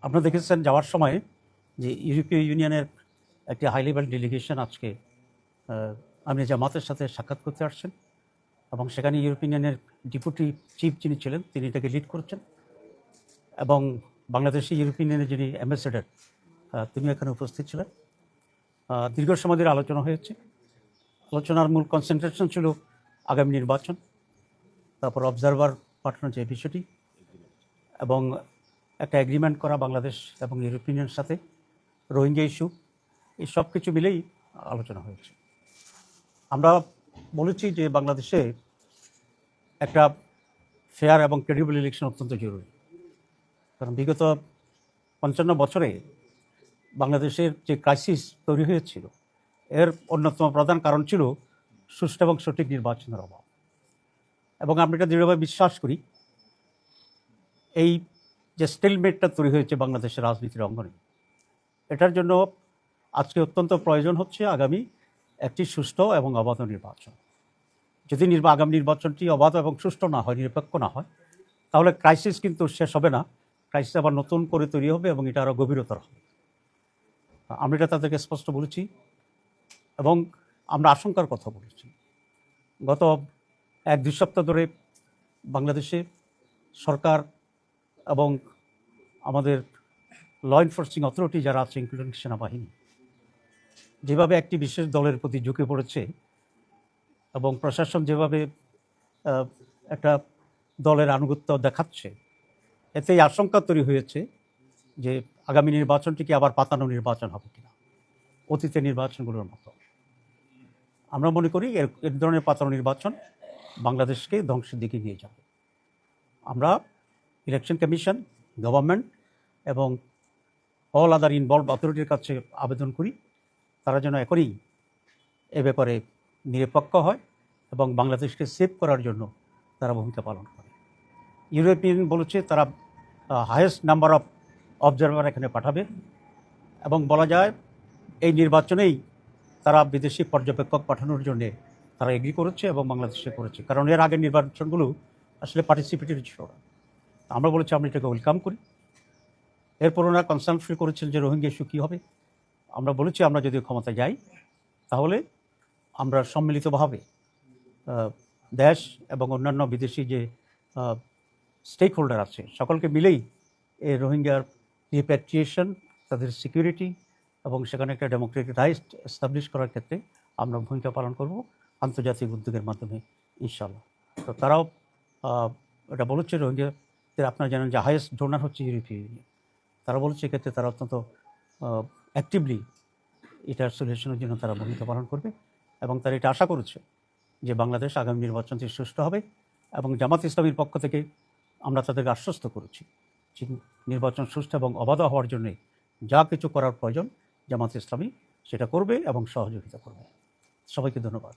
আপনারা দেখেছেন যাওয়ার সময় যে ইউরোপীয় ইউনিয়নের একটি হাই লেভেল ডেলিগেশন আজকে আমির জামাতের সাথে সাক্ষাৎ করতে আসছেন এবং সেখানে ইউরোপীয় ইউনিয়নের ডেপুটি চিফ যিনি ছিলেন তিনি এটাকে লিড করছেন এবং বাংলাদেশি ইউরোপীয় ইউনিয়নের যিনি অ্যাম্বাসেডর তিনি এখানে উপস্থিত ছিলেন। দীর্ঘ সময় ধরে আলোচনা হয়েছে। আলোচনার মূল কনসেন্ট্রেশন ছিল আগামী নির্বাচন, তারপর অবজারভার পাঠানোর যে বিষয়টি এবং একটা এগ্রিমেন্ট করা বাংলাদেশ এবং ইউরোপীয় ইউনিয়নের সাথে, রোহিঙ্গা ইস্যু, এই সব কিছু মিলেই আলোচনা হয়েছে। আমরা বলেছি যে বাংলাদেশে একটা ফেয়ার এবং ক্রেডিবল ইলেকশন অত্যন্ত জরুরি, কারণ বিগত 55 বছরে বাংলাদেশের যে ক্রাইসিস তৈরি হয়েছিল এর অন্যতম প্রধান কারণ ছিল সুষ্ঠু এবং সঠিক নির্বাচনের অভাব। এবং আমরা এটা দৃঢ়ভাবে বিশ্বাস করি এই যে স্টেলমেটটা তৈরি হয়েছে বাংলাদেশের রাজনীতির অঙ্গনে, এটার জন্য আজকে অত্যন্ত প্রয়োজন হচ্ছে আগামী একটি সুষ্ঠু এবং অবাধ নির্বাচন। যদি আগামী নির্বাচনটি অবাধ এবং সুষ্ঠু না হয়, নিরপেক্ষ না হয়, তাহলে ক্রাইসিস কিন্তু শেষ হবে না, ক্রাইসিস আবার নতুন করে তৈরি হবে এবং এটা আরও গভীরতর হবে। আমরা এটা তাদেরকে স্পষ্ট বলেছি এবং আমরা আশঙ্কার কথা বলেছি। গত 1-2 সপ্তাহ ধরে বাংলাদেশে সরকার এবং আমাদের ল এনফোর্সিং অথরিটি যারা আছে, ইনক্লুডিং সেনাবাহিনী, যেভাবে একটি বিশেষ দলের প্রতি ঝুঁকে পড়েছে এবং প্রশাসন যেভাবে একটা দলের আনুগত্য দেখাচ্ছে, এতেই আশঙ্কা তৈরি হয়েছে যে আগামী নির্বাচনটি কি আবার পাতানো নির্বাচন হবে কিনা, অতীতের নির্বাচনগুলোর মতো। আমরা মনে করি এর ধরনের পাতানো নির্বাচন বাংলাদেশকে ধ্বংসের দিকে নিয়ে যাবে। আমরা ইলেকশন কমিশন, গভর্নমেন্ট এবং অল আদার ইনভলভ অথরিটির কাছে আবেদন করি তারা যেন এখনই এ ব্যাপারে নিরপেক্ষ হয় এবং বাংলাদেশকে সেভ করার জন্য তারা ভূমিকা পালন করে। ইউরোপিয়ান বলেছে তারা হায়েস্ট নাম্বার অফ অবজারভার এখানে পাঠাবে এবং বলা যায় এই নির্বাচনেই তারা বিদেশি পর্যবেক্ষক পাঠানোর জন্যে তারা এগ্রি করেছে এবং বাংলাদেশে করেছে, কারণ এর আগের নির্বাচনগুলো আসলে পার্টিসিপেটরি ছিল না। আমরা বলেছি আমরা এটাকে ওয়েলকাম করি। এরপর ওনারা কনসার্ন ফিল করেছেন যে রোহিঙ্গা ইস্যু কী হবে। আমরা বলেছি আমরা যদি ক্ষমতায় যাই তাহলে আমরা সম্মিলিতভাবে দেশ এবং অন্যান্য বিদেশি যে স্টেক হোল্ডার আছে সকলকে মিলেই এই রোহিঙ্গার রিপ্যাট্রিয়েশন, তাদের সিকিউরিটি এবং সেখানে একটা ডেমোক্রেটিক রাইট এস্টাবলিশ করার ক্ষেত্রে আমরা ভূমিকা পালন করব আন্তর্জাতিক উদ্যোগের মাধ্যমে ইনশাআল্লাহ। তো তারাও এটা বলেছে, রোহিঙ্গাদের আপনারা জানেন যে হাইয়েস্ট ডোনার হচ্ছে ইউরোপীয় ইউনিয়ন। তারা বলেছে এক্ষেত্রে তারা অত্যন্ত অ্যাক্টিভলি এটার সলিউশনের জন্য তারা ভূমিকা পালন করবে এবং তারা এটা আশা করেছে যে বাংলাদেশ আগামী নির্বাচনটি সুষ্ঠু হবে। এবং জামাত ইসলামীর পক্ষ থেকে আমরা তাদেরকে আশ্বস্ত করেছি যে নির্বাচন সুষ্ঠু এবং অবাধ হওয়ার জন্যে যা কিছু করার প্রয়োজন জামাত ইসলামী সেটা করবে এবং সহযোগিতা করবে। সবাইকে ধন্যবাদ।